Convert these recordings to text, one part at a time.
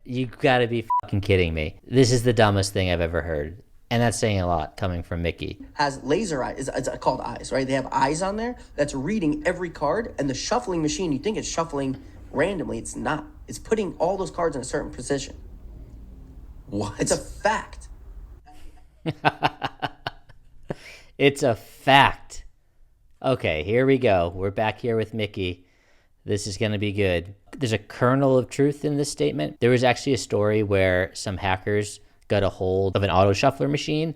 You gotta be fucking kidding me. This is the dumbest thing I've ever heard. And that's saying a lot coming from Mikki. Has laser eyes, it's called eyes, right? They have eyes on there that's reading every card, and the shuffling machine, you think it's shuffling randomly. It's not. It's putting all those cards in a certain position. What? It's a fact. It's a fact. Okay, here we go. We're back here with Mikki. This is going to be good. There's a kernel of truth in this statement. There was actually a story where some hackers got a hold of an auto shuffler machine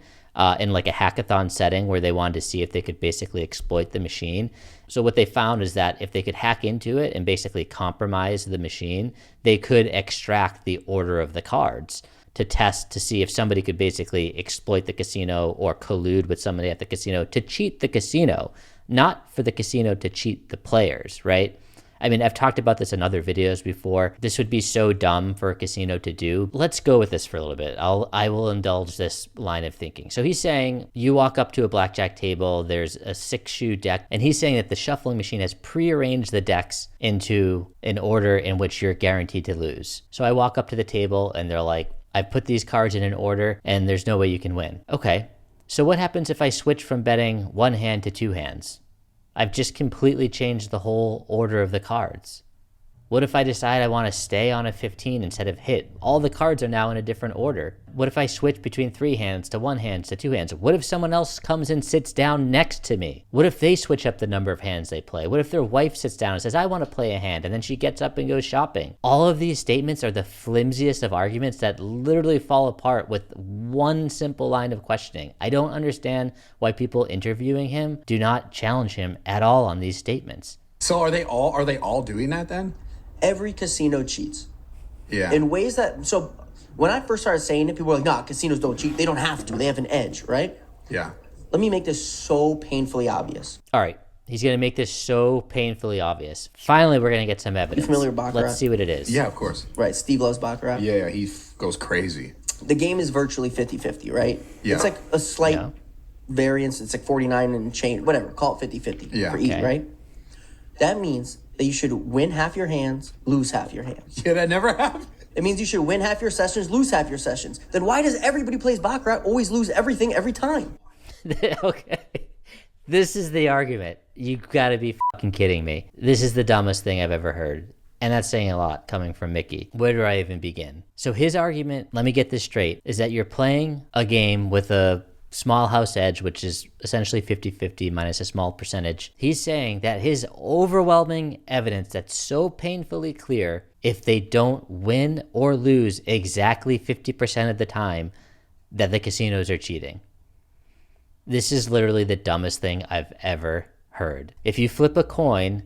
in like a hackathon setting where they wanted to see if they could basically exploit the machine. So what they found is that if they could hack into it and basically compromise the machine, they could extract the order of the cards to test to see if somebody could basically exploit the casino or collude with somebody at the casino to cheat the casino, not for the casino to cheat the players, right? I mean, I've talked about this in other videos before. This would be so dumb for a casino to do. Let's go with this for a little bit. I will indulge this line of thinking. So he's saying you walk up to a blackjack table, there's a 6-shoe deck, and he's saying that the shuffling machine has prearranged the decks into an order in which you're guaranteed to lose. So I walk up to the table and they're like, I put these cards in an order and there's no way you can win. Okay, so what happens if I switch from betting one hand to two hands? I've just completely changed the whole order of the cards. What if I decide I want to stay on a 15 instead of hit? All the cards are now in a different order. What if I switch between 3 hands to 1 hand to 2 hands? What if someone else comes and sits down next to me? What if they switch up the number of hands they play? What if their wife sits down and says, I want to play a hand, and then she gets up and goes shopping? All of these statements are the flimsiest of arguments that literally fall apart with one simple line of questioning. I don't understand why people interviewing him do not challenge him at all on these statements. So are they all doing that then? Every casino cheats. Yeah. In ways that, so when I first started saying it, people were like, nah, casinos don't cheat. They don't have to. They have an edge, right? Yeah. Let me make this so painfully obvious. All right. He's going to make this so painfully obvious. Finally, we're going to get some evidence. You familiar with Baccarat? Let's see what it is. Yeah, of course. Right, Steve loves Baccarat. Yeah, he goes crazy. The game is virtually 50-50, right? Yeah. It's like a slight variance. It's like 49 and change, whatever. Call it 50-50 for each, right? That means that you should win half your hands, lose half your hands. Yeah, that never happened. It means you should win half your sessions, lose half your sessions. Then why does everybody who plays Baccarat always lose everything every time? Okay. This is the argument. You gotta be fucking kidding me. This is the dumbest thing I've ever heard. And that's saying a lot coming from Mikki. Where do I even begin? So his argument, let me get this straight, is that you're playing a game with a small house edge, which is essentially 50-50 minus a small percentage. He's saying that his overwhelming evidence that's so painfully clear, if they don't win or lose exactly 50% of the time, that the casinos are cheating. This is literally the dumbest thing I've ever heard. If you flip a coin,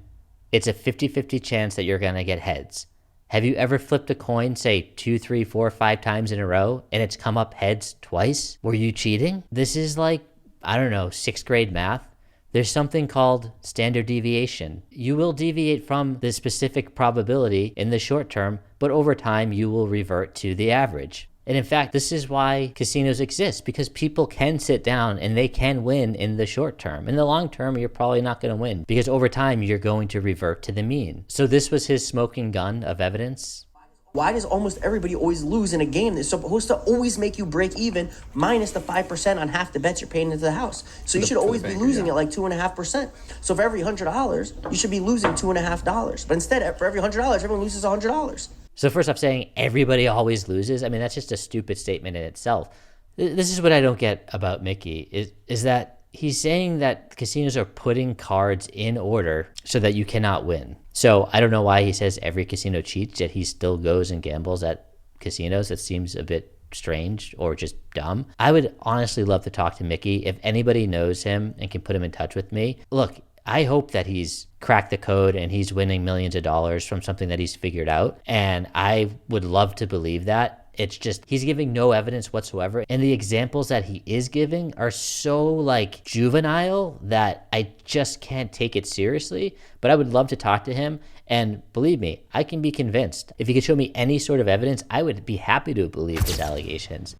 it's a 50-50 chance that you're gonna get heads. Have you ever flipped a coin, say 2, 3, 4, 5 times in a row, and it's come up heads twice? Were you cheating? This is like, I don't know, 6th grade math. There's something called standard deviation. You will deviate from the specific probability in the short term, but over time you will revert to the average. And in fact, this is why casinos exist, because people can sit down and they can win in the short term. In the long term, you're probably not going to win because over time, you're going to revert to the mean. So this was his smoking gun of evidence. Why does almost everybody always lose in a game that's supposed to always make you break even minus the 5% on half the bets you're paying into the house? So you should always be losing at like 2.5%. So for every $100, you should be losing $2.50. But instead, for every $100, everyone loses $100. So first off, saying everybody always loses, I mean, that's just a stupid statement in itself. This is what I don't get about Mikki, is that he's saying that casinos are putting cards in order so that you cannot win. So I don't know why he says every casino cheats, yet he still goes and gambles at casinos. That seems a bit strange or just dumb. I would honestly love to talk to Mikki. If anybody knows him and can put him in touch with me, look, I hope that he's cracked the code and he's winning millions of dollars from something that he's figured out. And I would love to believe that. It's just, he's giving no evidence whatsoever. And the examples that he is giving are so like juvenile that I just can't take it seriously. But I would love to talk to him. And believe me, I can be convinced. If he could show me any sort of evidence, I would be happy to believe his allegations.